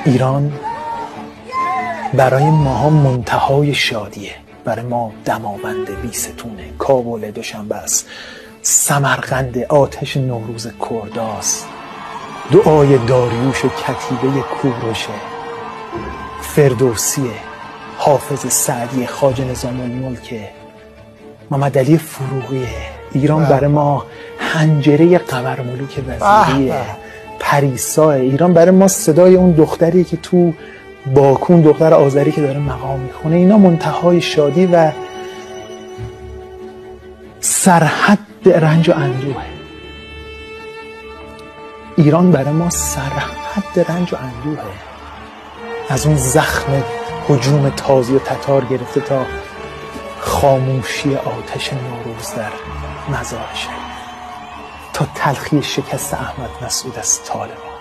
ایران برای ماها منتهای شادیه، برای ما دماوند بیستونه، کابل دوشنبه است، سمرقند آتش نوروز کرداست، دعای داریوش و کتیبه کوروشه، فردوسیه، حافظ سعدی، خواجه نظام الملک، محمد علی فروغیه. ایران برای ما حنجره قمرملوک وزیریه، پریسا. ایران برای ما صدای اون دختری که تو باکون، دختر آذری که داره مقام میخونه. اینا منتهای شادی و سرحد رنج و اندوه. ایران برای ما سرحد رنج و اندوه، از اون زخم هجوم تازی و تتار گرفته تا خاموشی آتش نوروز در مزار شریف، تا تلخی شکست احمد مسعود از طالبان.